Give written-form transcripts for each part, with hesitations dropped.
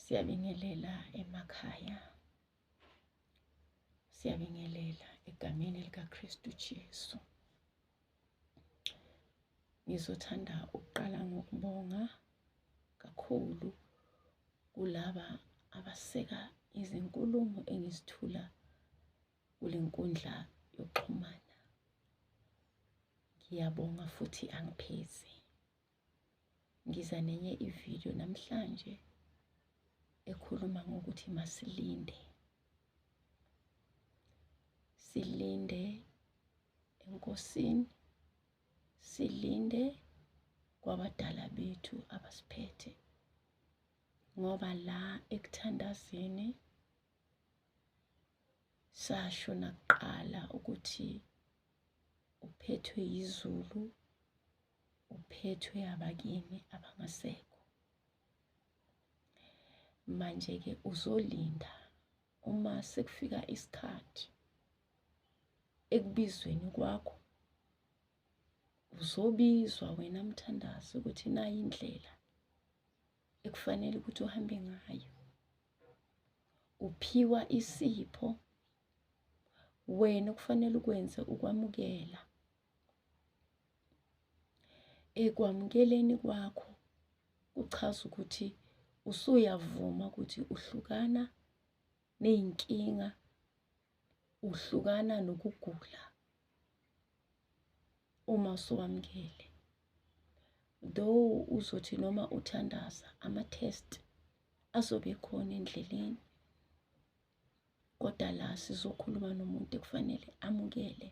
Siyabingelela emakhaya, siyabingelela egameni likaKristu Jesu. Ngizothanda ukuqala ngokubonga kakhulu kulaba abaseka izinkulumo engizithula kule nkundla yokuxhumana. Ngiyabonga futhi angiphezi. Ngiza nenye ivideo namhlanje ekhuluma ngokuthi masilinde. Silinde enkosini, silinde kwabadala bethu abasiphethe. Ngoba la ekuthandazeni sasho nakuqala ukuthi uphethwe izulu, uphethwe abakini abangasekho. Manje-ke uzolinda uma sekufika isikhathi ekubizweni kwakho, uzobizwa wena mthandazi ukuthi nayi indlela ekufanele ukuthi uhambe ngayo. Uphiwa isipho wena okufanele ukwenze ukwamukela. Ekwamukeleni kwakho kuchaza ukuthi usuyavuma ukuthi uhlukana ney'nkinga, uhlukana nokugula uma usuwamukele. Though uzothi noma uthandaza ama-test azobe khona endleleni, kodwa la sizokhuluma nomuntu ekufanele amukele.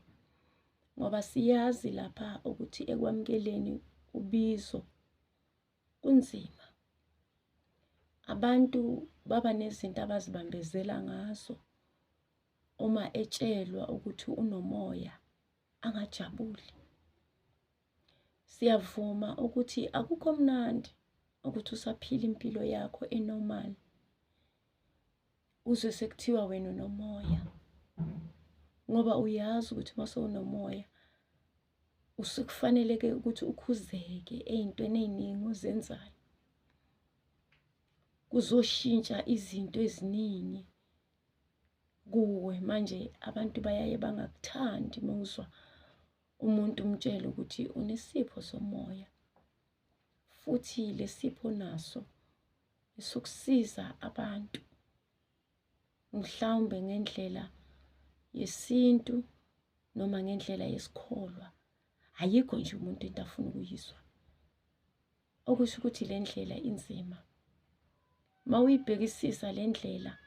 Ngoba siyazi lapha ukuthi ekwamukeleni ubizo kunzima. Abantu baba nezinto abazibambezela ngazo uma etshelwa ukuthi unomoya angajabuli. Siyavuma ukuthi akukho mnandi ukuthi usaphila impilo yakho enormal uzwe sekuthiwa wena unomoya. Ngoba uyazi ukuthi mase unomoya usekufaneleke ukuthi ukhuzeke ey'ntweni ey'ningi ozenzayo. Kuzoshintsha izinto eziningi kuwe. Manje abantu bayaye bangakuthandi mawuzwa umuntu umtshela ukuthi unesipho somoya, futhi lesipho naso esokusiza abantu mhlawumbe ngendlela yesintu noma ngendlela yesikholwa. Ayikho nje umuntu into afuna ukuyizwa, okusho ukuthi le ndlela inzima. Mawuyibhekisisa le ndlela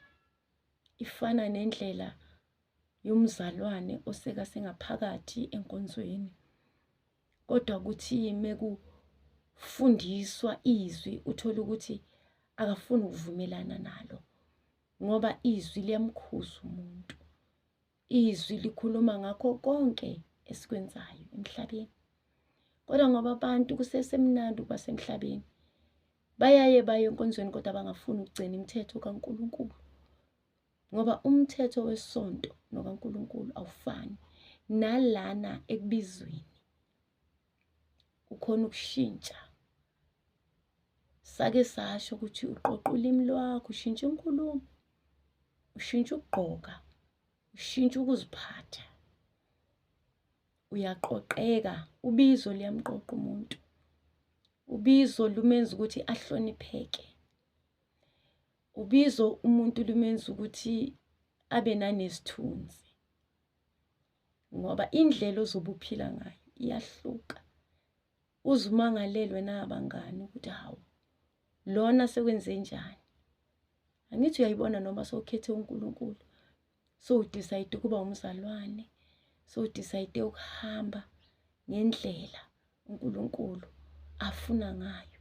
ifana nendlela yomzalwane oseka sengaphakathi enkonzweni, kodwa ukuthi mekufundiswa izwi uthola ukuthi akafuni ukuvumelana nalo, ngoba izwi liyamkhuza umuntu. Izwi likhuluma ngakho konke esikwenzayo emhlabeni. Kodwa ngoba abantu kusesemnandi ukuba semhlabeni, bayaye baye enkonzweni kodwa bangafuni ukugcina imithetho kaNkulunkulu. Ngoba umthetho wesonto nokaNkulunkulu awufani. Nalana ekubizweni ukhona ukushintsha. Sake sasho ukuthi uqoqa ulimi lwakho, ushintshe inkulumo, ushintshe ukugqoka, ushintshe ukuziphatha. Uyaqoqeka, ubizo liyamqoqa umuntu. Ubizo lumenza ukuthi ahlonipheke. Ubizo umuntu lumenza ukuthi abe nanesithunzi. Ngoba indlela ozobe uphila ngayo iyahluka. Uzumangalelwe nabangani ukuthi hawu, lona sekwenze njani. Angithi uyayibona noma sowukhethe uNkulunkulu, sowudecide ukuba umzalwane, sowudecide ukuhamba ngendlela uNkulunkulu afuna ngayo.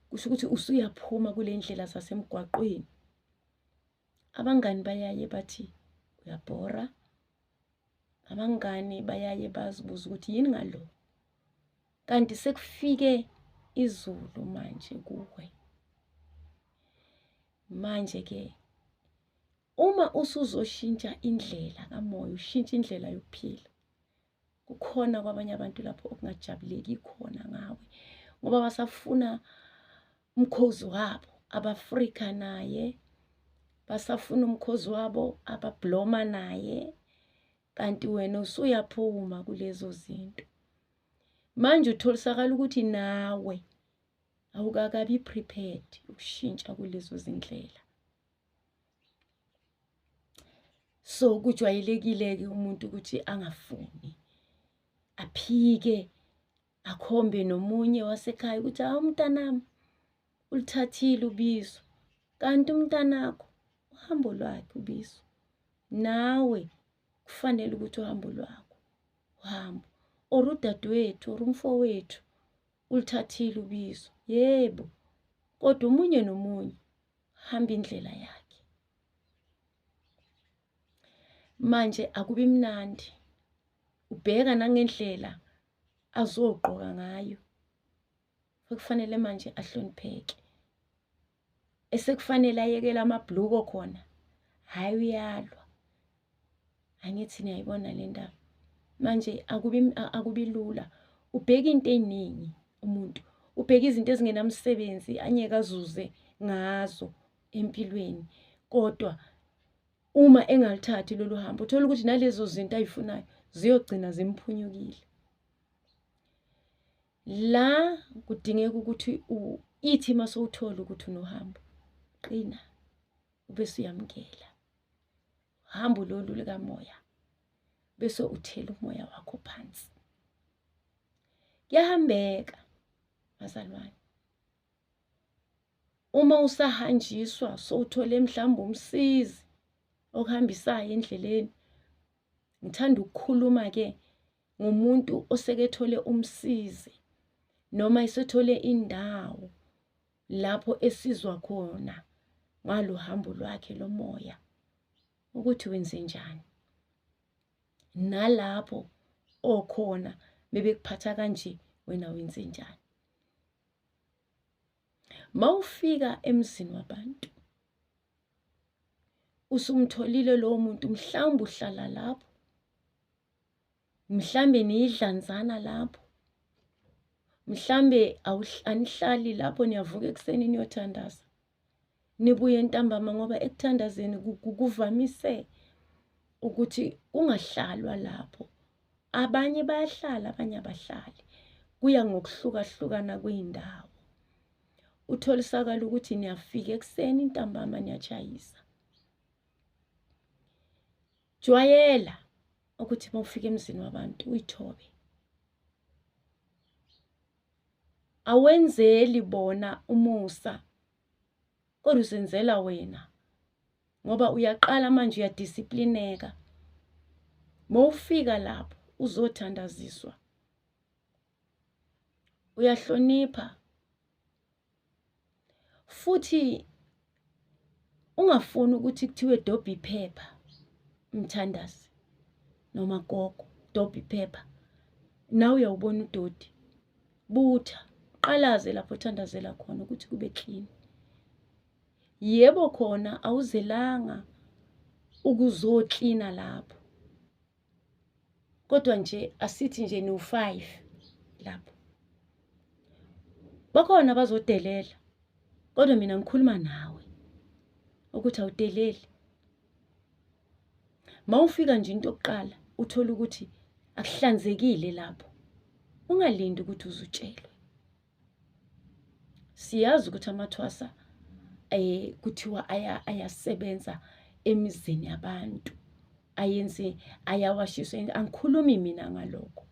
Kusho ukuthi usuyaphuma kule ndlela zasemgwaqweni. Abangani bayaye bathi uyabhora. Abangani bayaye bazibuza ukuthi yini ngalo. Kanti sekufike izulu manje kuwe. Manje-ke uma usuzoshintsha indlela kamoya, ushintsha indlela yokuphila, kukhona kwabanye abantu lapho okungajabuleki khona ngawe, ngoba basafuna umkhozi wabo, abafrika naye, basafuna umkhozi wabo, ababloma naye, kanti wena usuyaphuma kulezo zinto. Manje utholisakala ukuthi nawe awukakabi prepared ukushintsha kulezo zindlela. So kujwayelekile-ke umuntu ukuthi angafuni, aphike, akhombe nomunye wasekhaya ukuthi hawu mntanami ulithathile ubizo, kanti umntanakho uhambo lwakhe ubizo. Nawe kufanele ukuthi uhambo lwakho uhambo, or udadewethu or umfowethu ulithathile ubizo. Yebo, kodwa umunye nomunye hamba indlela yakhe. Manje akubi mnandi, ubheka nangendlela azogqoka ngayo, kufanele manje ahlonipheke. Esekufanele ayekele amabhluko khona, hayi uyalwa. Angithi niyayibona le ndaba. Manje akubi lula, ubheka into eziningi umuntu, ubheka izinto ezingenamsebenzi anyeke azuze ngazo empilweni, kodwa uma engalithathi lolu hambo uthola ukuthi nalezo zinto ayifunayo ziyogcina zimphunyukile. La kudingeka ukuthi ithi masowuthola ukuthi unohambo, qina ubese uyamkela hambo lolu likamoya, bese uthela umoya wakho phansi. Kuyahambeka bazalwane. Uma usahanjiswa sowuthole mhlawumbe umsizi okuhambisayo endleleni, ngithanda ukukhuluma ke ngomuntu osekethole umsizi noma esethole indawo lapho esizwa khona ngalo hambo lwakhe lomoya ukuthi wenze njani. Nalapho okhona bebekuphatha kanje wena wenze njani. Mawufika emzini wabantu usumtholile lo muntu, mhlawumbe uhlala lapho, mhlawumbe niyidlanzana lapho, mhlawumbe anihlali lapho, niyavuka ekuseni niyothandaza, nibuye ntambama, ngoba ekuthandazeni kuvamise ukuthi ungahlalwa lapho. Abanye bayahlala, abanye abahlali, kuya ngokuhlukahlukana kwey'ndawo. Utholisakala ukuthi niyafika ekuseni ntambama niyachayisa. Jwayela ukuthi mawufika emzini wabantu uyithobe. Awenzeli bona umusa, kodwa usenzela wena, ngoba uyaqala manje uyadisciplineka. Mawufika lapho uzothandaziswa, uyahlonipha, futhi ungafuni ukuthi kuthiwe dobha iphepha mthandazi noma gogo, dobha iphepha. Nawe uyawubona udodi, butha, qalaze lapho uthandazela khona ukuthi kube clean. Yebo khona awuzelanga ukuzoklina lapho, kodwa nje asithi nje ni-5 lapho. Bakhona abazodelela, kodwa mina ngikhuluma nawe ukuthi awudeleli. Mawufika nje into yokuqala uthola ukuthi akuhlanzekile lapho, ungalindi ukuthi uzutshelwe. Siyazi ukuthi amathwasa kuthiwa ayasebenza emizini yabantu, ayenze ayawashiswa. Angikhulumi mina ngalokho,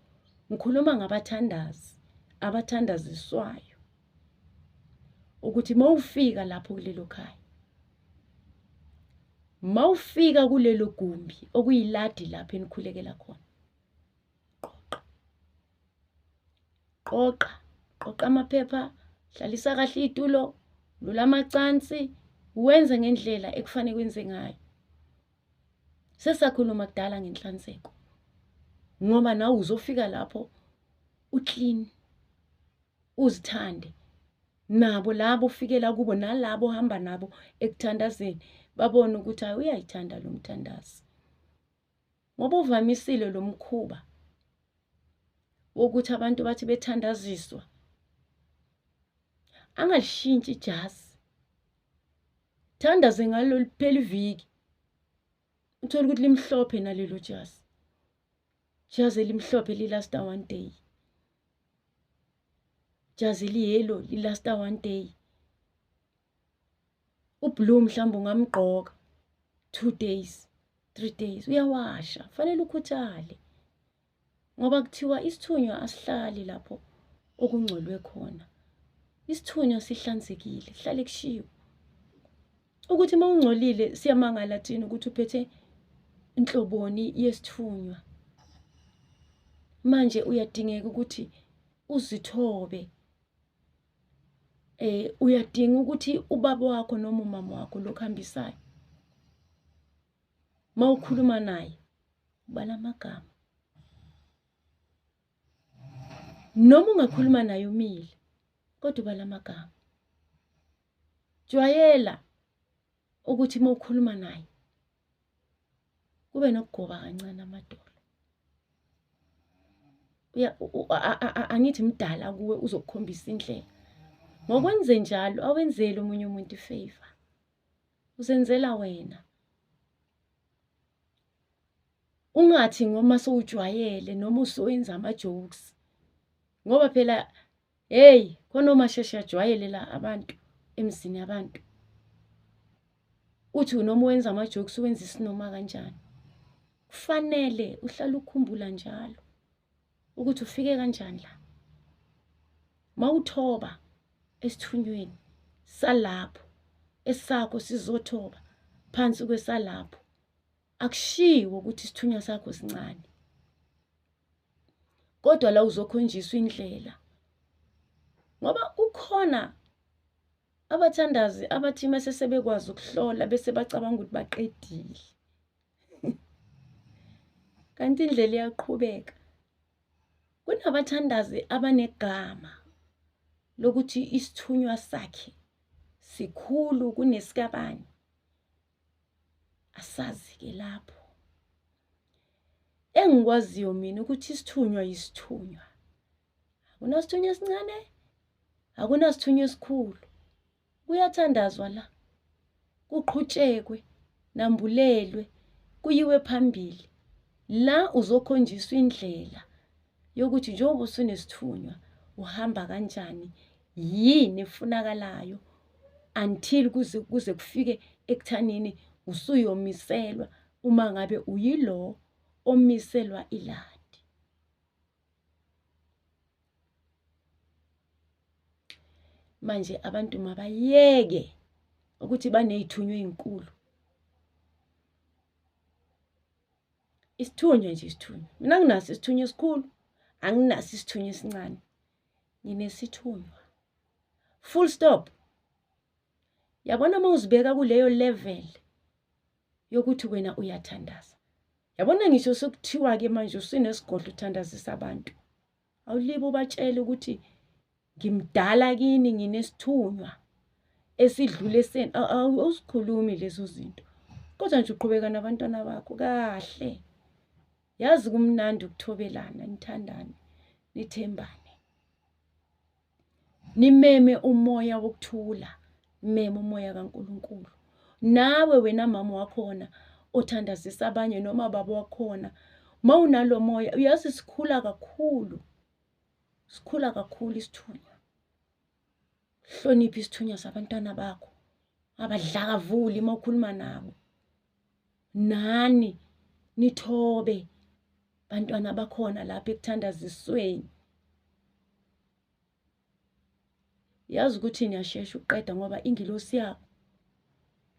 ngikhuluma ngabathandazi, abathandaziswayo, ukuthi mawufika lapho kulelo khaya, mawufika kulelo gumbi okuyiladi lapho enikhulekela khona, qoqa amaphepha, hlalisa kahle itulo, lula amacansi, wenze ngendlela ekufanele kwenze ngayo. Sesakhuluma kudala ngenhlanzeko, ngoba nawe uzofika lapho uclean, uzithande. Nabo labo ufikela kubo, nalabo hamba nabo ekuthandazeni, babone ukuthi hayi uyayithanda lo mthandazi. Ngoba uvamisile lo mkhuba wokuthi abantu bathi bethandaziswa, angalishintshi ijazi thandaze ngalo liphela iviki, uthola ukuthi limhlophe nalelo jazi elimhlophe lilasta 1 day, jazi eliyelo lilasta 1 day. Ublue mhlawumbe ungamgqoka 2 days 3 days, uyawasha. Fanele ukhuthale ngoba kuthiwa isithunywa asihlali lapho okungcolwe khona. Isithunywa sihlanzekile, hlale kushiwo ukuthi mawungcolile siyamangala thina ukuthi uphethe inhloboni yesithunywa. Manje uyadingeka ukuthi uzithobe, uyadinga ukuthi ubaba wakho noma umama wakho lokhambisayo mawukhuluma naye ubala amagama, noma ungakhuluma naye umile kodwa ubala amagama. Jwayela ukuthi mawukhuluma naye kube nokugoba kancane amadolo. Angithi mdala kuwe uzokukhombisa indlela. Ngokwenze njalo awenzele omunye umuntu ifavor, uzenzela wena. Ungathi ngoma sowujwayele noma usowenza ama-jokes, ngoba phela khona omasheshe ajwayelela abantu emzini yabantu. Uthi noma wenza ama-jokes wenza isinoma kanjani, kufanele uhlale ukhumbula njalo ukuthi ufike kanjani la. Mawuthoba esithunyweni salapho esakho sizothoba phansi kwesalapho, akushiwo ukuthi isithunywa sakho sincane, kodwa la uzokhonjiswa indlela. Ngoba kukhona abathandazi abathi mase sebekwazi ukuhlola bese bacabanga ukuthi baqedile kanti indlela iyaqhubeka. Kunabathandazi abanegama lokuthi isithunywa sakhe sikhulu kunesikabani. Asazi ke lapho. Engikwaziyo mina ukuthi isithunywa yisithunywa. Akunasithunywa esincane, akunasithunywa esikhulu. Kuyathandazwa la, kuqhutshekwe, nambulelwe, kuyiwe phambili. La uzokhonjiswa indlela yokuthi njengoba usunesithunywa uhamba kanjani, yini efunakalayo until kuze kufike ekuthanini usuyomiselwa uma ngabe uyilo omiselwa iladi. Manje abantu mabayeke ukuthi banezithunywa ezinkulu. Isithunywa nje isithunywa. Mina nginaso isithunywa esikhulu, anginaso isithunywa esincane. Nginesithunywa. Full stop. Yabona mawuzibeka kuleyo level yokuthi wena uyathandaza. Yabona ngisho sokuthiwa ke manje usunesigodlo uthandazisa abantu. Awulibe ubatshele ukuthi ngimdala kini nginesithunywa esidlule seni. Awusikhulumi lezo zinto. Kodwa nje uqhubeka nabantwana bakho kahle. Yazi kumnandi ukuthobelana, nithandane, nithembane. Nimeme umoya wokuthula, meme umoya kaNkulunkulu. Nawe wena mama wakhona othandazisa abanye noma baba wakhona, mawunalo moya uyazi sikhula kakhulu. Sikhula kakhulu isithunywa. Hlonipha isithunywa sabantwana bakho. Abadlakavuli mawukhuluma nabo. Nani nithobe bantwana bakhona lapha ekuthandazisweni. Yazi ukuthi niyashesha uqeda ngoba ingilosi yakho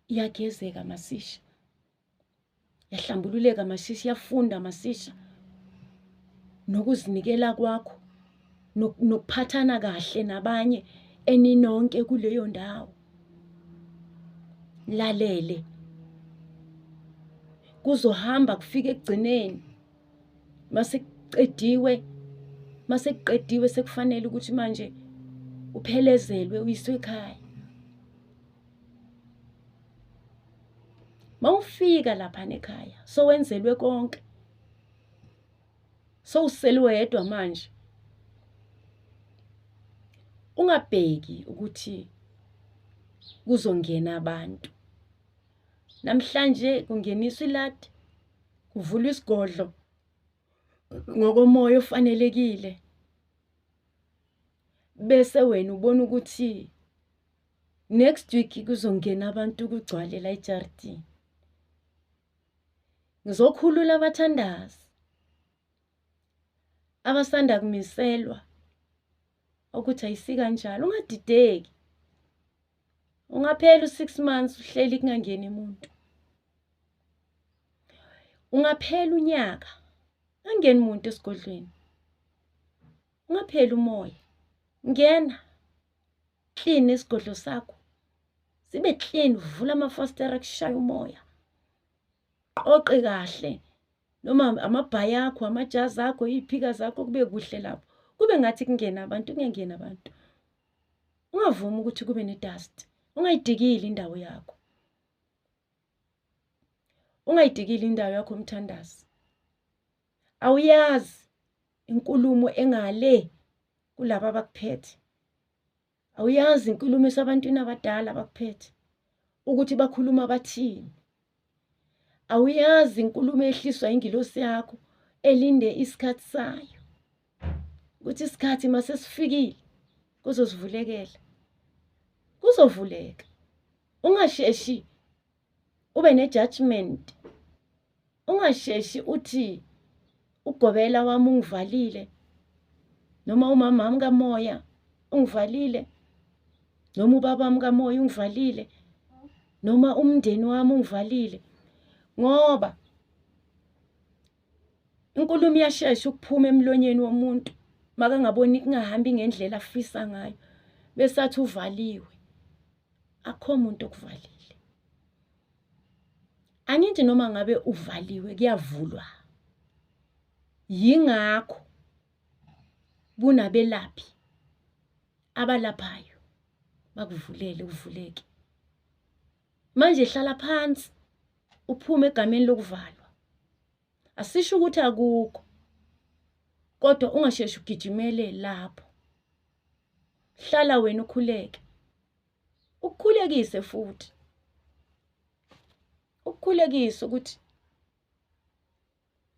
iyagezeka masisha. Yahlambululeka masisha, yafunda masisha. Nokuzinikela kwakho, nokuphathana kahle nabanye eninonke kuleyo ndawo. Lalele. Kuzohamba kufike ekugcineni. Mase kuqediwe sekufanele ukuthi manje uphelezelwe uyiswe ekhaya. Mawufika lapha ekhaya sowenzelwe konke, sowuselwe wedwa manje, ungabheki ukuthi kuzongena abantu. namhlanje kungeniswa iladi, kuvulwa isigodlo ngokomoya ofanelekile, bese wena ubona ukuthi next week kuzongena abantu kugcwale la eJardini. Ngizokhulula abathandazi abasanda kumiselwa ukuthi ayisika kanjalo. Ungadideki, ungaphela u6 months uhleli kungangeni umuntu, ungaphela unyaka angeni umuntu esigodlweni, ungaphela umoya. Ngena clean isigodlo sakho sibe clean, vula amafastera kushaya umoya, qoqe kahle, noma amabhayi akho, amajazi akho, iziphika zakho kube kuhle lapho, kube ngathi kungena abantu, kungangena abantu. Ungavumi ukuthi kube nedust, ungayidikili indawo yakho, ungayidikili indawo yakho mthandazi. Awuyazi inkulumo engale kulabo abakuphethe, awuyazi inkulumo esabantwini abadala abakuphethe ukuthi bakhuluma bathini, awuyazi inkulumo ehliswa ingilosi yakho elinde isikhathi sayo ukuthi isikhathi mase sifikile kuzosivulekela, kuzovuleka. Ungasheshi ube nejudgment, ungasheshi uthi ugobela wami ungivalile, noma umama wami kamoya ungivalile, noma ubaba wami kamoya ungivalile, noma umndeni wami ungivalile, ngoba inkulumo iyashesha ukuphuma emlonyeni womuntu makangaboni kungahambi ngendlela afisa ngayo, bese athi uvaliwe. Akho umuntu okuvalile. Angithi noma ngabe uvaliwe kuyavulwa. Yingakho kunabelaphi abalaphayo bakuvulele uvuleke. Manje hlala phansi uphume egameni lokuvalwa. Asisho ukuthi akukho, kodwa ungasheshi ugijimele lapho. Hlala wena ukhuleke, ukukhulekise futhi, ukukhulekisa ukuthi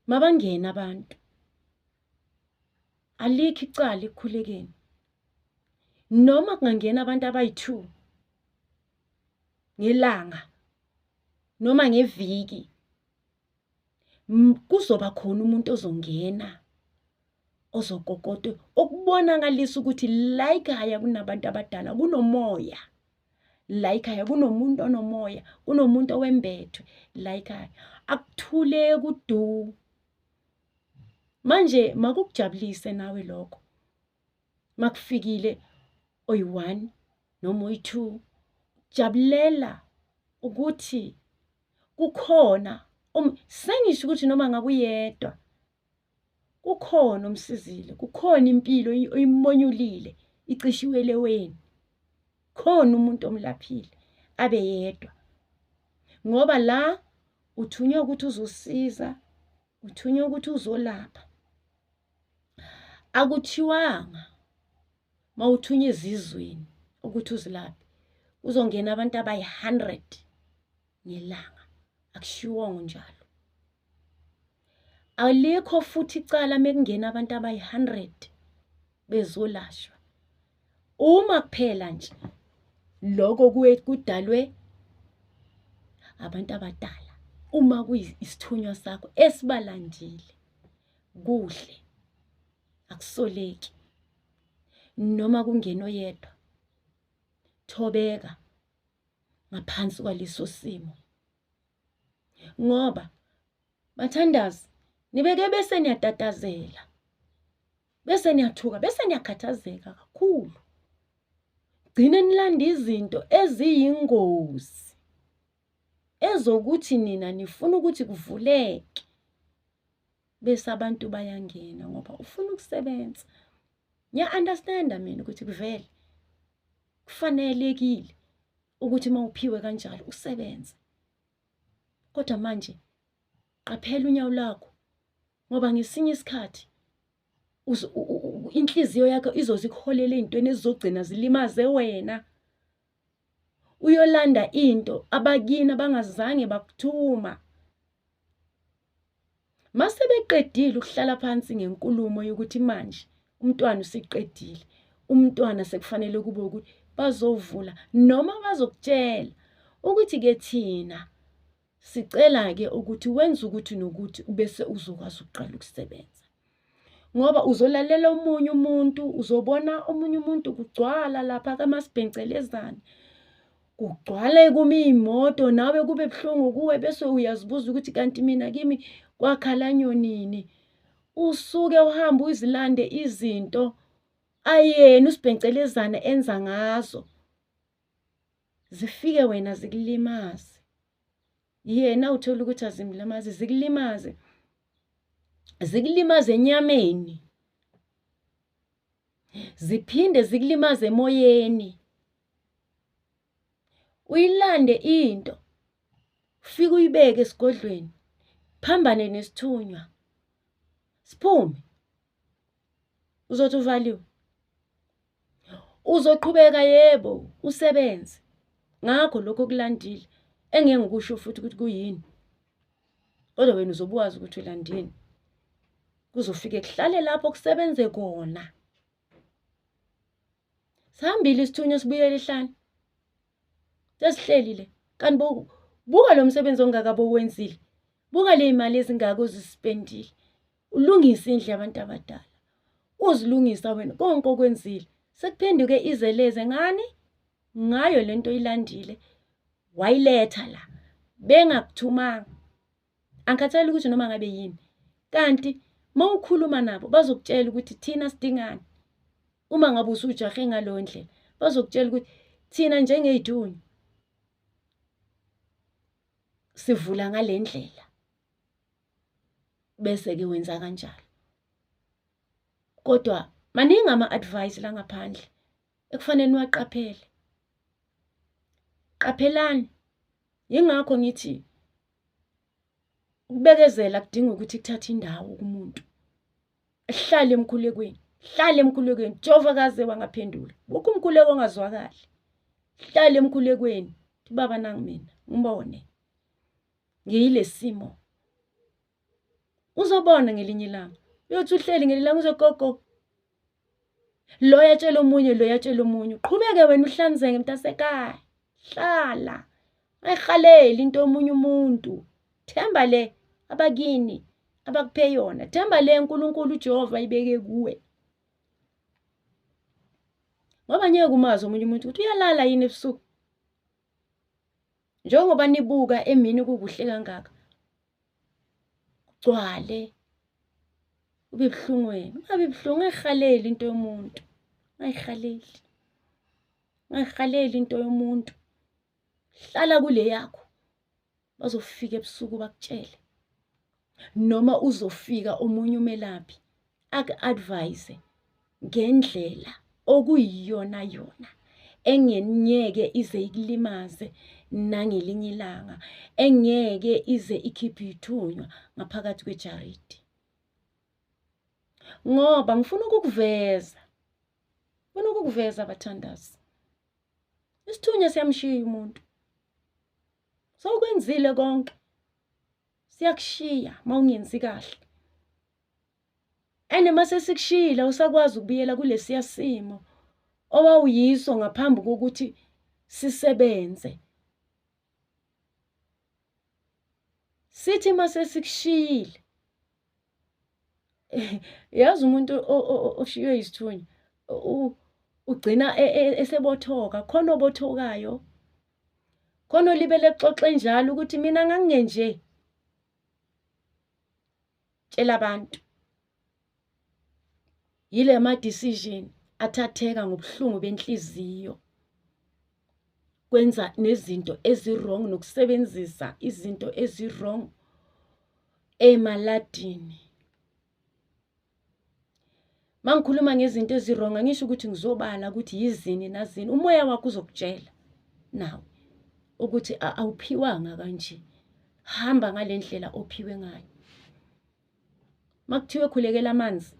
mabangena abantu, alikho icala ekukhulekeni. Noma kungangena abantu abayi2 ngelanga noma ngeviki, kuzoba khona umuntu ozongena ozokokota, okubonakalisa ukuthi la ekhaya kunabantu abadala, kunomoya la ekhaya, kunomuntu onomoya, kunomuntu owembethwe la ekhaya. Akuthule kudu. Manje makukujabulise nawe lokho makufikile oyi1 noma oyi2, jabulela ukuthi kukhona sengisho ukuthi noma ngabe uyedwa kukhona umsizile, kukhona impilo oyimonyulile icishiwele wena, khona umuntu omlaphile abe yedwa. Ngoba la uthunywe ukuthi uzosiza, uthunywe ukuthi uzolapha. Akuthiwanga mawuthunywe ezizweni ukuthi uzilaphe uzongena abantu abayi100 ngelanga, akushiwongo njalo. Alikho futhi icala mekungena abantu abayi100 bezolashwa. Uma kuphela nje lokho kudalwe abantu abadala, uma kuyisithunywa sakho esibalandile, kuhle, akusoleki. Noma kungena oyedwa, thobeka ngaphansi kwaleso simo. Ngoba bathandazi, nibeke bese niyatatazela, bese niyathuka, bese niyakhathazeka kakhulu. Gcine nilanda izinto eziyingozi ezokuthi nina nifuna ukuthi kuvuleke, bese abantu bayangena ngoba ufuna ukusebenza. Ngiya-understanda mina ukuthi kuvele kufanelekile ukuthi mawuphiwe kanjalo usebenze, kodwa manje qaphela unyawo lakho, ngoba ngesinye isikhathi inhliziyo yakho izozikuholela ezintweni ezizogcina zilimaze wena. uyolanda into abakini abangazange bakuthuma. Mase beqedile ukuhlala phansi ngenkulumo yokuthi manje umntwana usiqedile, umntwana sekufanele kube ukuthi bazovula noma bazokutshela ukuthi ke thina sicela ke ukuthi wenze ukuthi nokuthi bese uzokwazi ukuqala ukusebenza. Ngoba uzolalela omunye umuntu, uzobona omunye umuntu kugcwala lapha kaMasibhencelezane, kugcwala kuma iy'moto, nawe kube buhlungu kuwe bese uyazibuza ukuthi kanti mina kimi kwakhala nyonini. Usuke uhambe uzilande izinto ayena uSibhencelezane enza ngazo, zifike wena zikulimaze. Yena uthola ukuthi azimlimazi, zikulimaze, zikulimaze enyameni, ziphinde zikulimaze emoyeni. Uyilande into, ufike uyibeke esigodlweni, phambane nesithunywa, siphume, uzothi uvaliwe. Uzoqhubeka yebo usebenze ngakho lokho okulandile, engeke ngikusho futhi ukuthi kuyini, kodwa wena uzobuwazi ukuthi ulandini. Kuzofike kuhlale lapho kusebenze kona. Sihambile isithunywa sibuyele ehlane, sesihleli le, kanti buka lo msebenzi ongaka bowenzile, buka le imali ezingaka ozispendile, ulungisa indlu yabantu abadala, uzilungisa wena konke okwenzile, sekuphenduke izeleze ngani ngayo lento oyilandile, wayiletha la bengakuthumanga. Angikhathali ukuthi noma ngabe yini, kanti mawukhuluma nabo bazokutshela ukuthi thina sidingani. Uma ngabe usujahe ngalo ndlela bazokutshela ukuthi thina njengey'thunywa sivula ngale ndlela, bese-ke wenza kanjalo. Kodwa maningi ama-advice la ngaphandle ekufanele niwaqaphele. Qaphelani. Yingakho ngithi ukubekezela kudinga ukuthi kuthathe indawo kumuntu. Hlale emkhulekweni, hlale emkhulekweni, Jehova kaze wangaphendula. Bukho umkhuleko ongazwakali. Hlale emkhulekweni, baba nangu mina, ngibone. Ngiyile simo. Uzobona ngelinye ilanga. Uyothi uhleli ngelinye ilanga uzogogo. Lo yatshela omunye, lo yatshela omunye. Uqhubeke wena uhlanzeke mntasekhaya. Hlala. Ayikhaleli into yomunye umuntu. Themba le abakini abakuphe yona. Themba le uNkulunkulu uJehova ayibeke kuwe. Ngoba ngeke umazi omunye umuntu ukuthi uyalala yini ebusuku. Njengoba nibuka emini kukuhle kangaka, gcwale ube buhlungweni. Ungabe buhlungu, ayikhaleli into yomuntu. Ayikhaleli. Ayikhaleli into yomuntu. Hlala kule yakho. Bazofika ebusuku bakutshele. Noma uzofika omunye umelaphi aku-advise ngendlela okuyiyona yona, engeke ize ikulimaze nangelinye ilanga, engeke ize ikhiphe ithunywa ngaphakathi kwejaridi. Ngoba ngifuna ukukuveza. Ngifuna ukukuveza abathandazi. Isithunywa siyamshiya umuntu. Sowukwenzile konke, siyakushiya mawungenzi kahle. Mase sikushiyile usakwazi ukubuyela kulesiya simo owawuyiso ngaphambi kokuthi sisebenze. Sithi mase sikushiyile, yazi umuntu oshiywe isithunywa ugcina esebothoka. Khona obothokayo, khona olibele exoxe njalo ukuthi mina ngangingenje. Tshela abantu. Yile ma-decision athatheka ngobuhlungu benhliziyo. Kwenza nezinto ezi-wrong nokusebenzisa izinto ezi-wrong emaladini. Mangikhuluma ngezinto ezi-wrong angisho ukuthi ngizobala ukuthi yizini nazini. Umoya wakho uzokutshela nawe ukuthi awuphiwanga kanje. Hamba ngale ndlela ophiwe ngayo. Makuthiwe khulekela amanzi,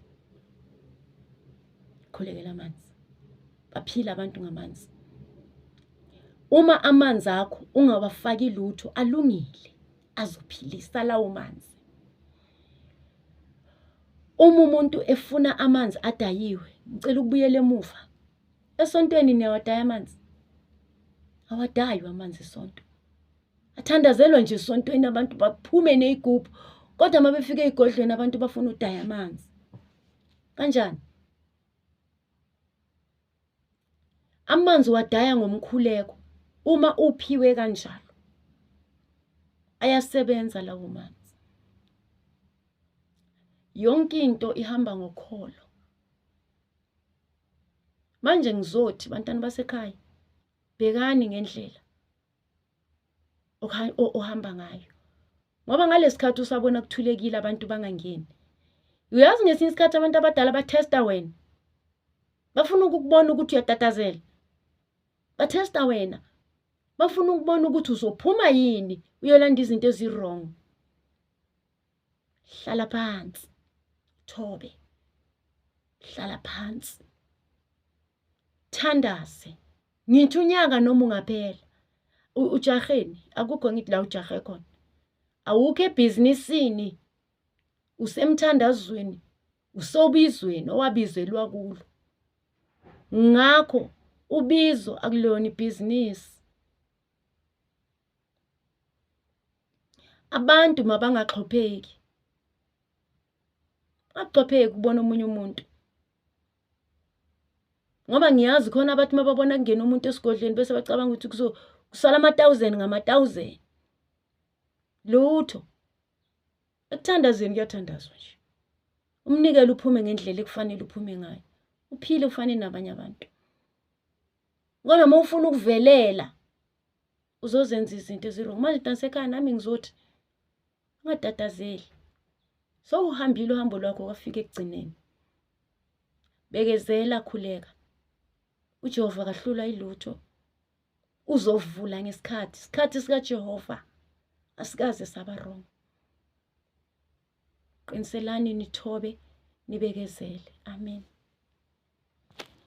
khulekela amanzi. Baphila abantu ngamanzi. Uma amanzi akho ungawafaki lutho alungile, azophilisa lawo manzi. Uma umuntu efuna amanzi adayiwe, ngicela ukubuyela emuva. Esontweni niyawadaya amanzi? Awadaywa amanzi esonto. Athandazelwa nje esontweni, abantu baphume nezigubhu, kodwa uma befika ezigodlweni abantu bafuna udaya amanzi. Kanjani? Amanzi wadaya ngomkhuleko. Uma uphiwe kanjalo, ayasebenza lawo manzi. Yonke into ihamba ngokholo. Manje ngizothi bantwana basekhaya, bhekani ngendlela ohamba ngayo. Ngoba ngalesikhathi usabona kuthulekile abantu bangangeni. Uyazi ngesinye isikhathi abantu abadala bathesta wena. Bafuna ukukubona ukuthi uyatatazela. Bathesta wena. Bafuna ukubona ukuthi uzophuma yini uyolanda izinto ezi-wrong. Hlala phansi. Thobe. Hlala phansi. Thandaze. Ngithi unyaka noma ungaphela. Ujaheni, akukho ngithi la ujahe khona. Awukho ebhizinisini. Usemthandazweni. Usobizweni owabizelwa kulo. Ngakho ubizo akulona ibhizinisi. Abantu mabangaxhopheki. Axhopheki ukubona omunye umuntu. Ngoba ngiyazi khona abathi mababona kungena umuntu esigodleni bese bacabanga ukuthi kusala ama-1000 ngama-1000. Lutho. Ekuthandazeni kuyathandazwa nje. Umnikelo uphume ngendlela ekufanele uphume ngayo. Uphile ufane nabanye abantu. Ngoba uma ufuna ukuvelela uzozenza izinto ezi-wrong. Manje ntasekhaya nami ngizothi ungatatazeli. So uhambile uhambo lwakho wafika ekugcineni. Bekezela, khuleka. uJehova kahlula ilutho. Uzovula ngesikhathi. Isikhathi sikaJehova asikaze saba wrong. Qiniselani nithobe nibekezele. Amen.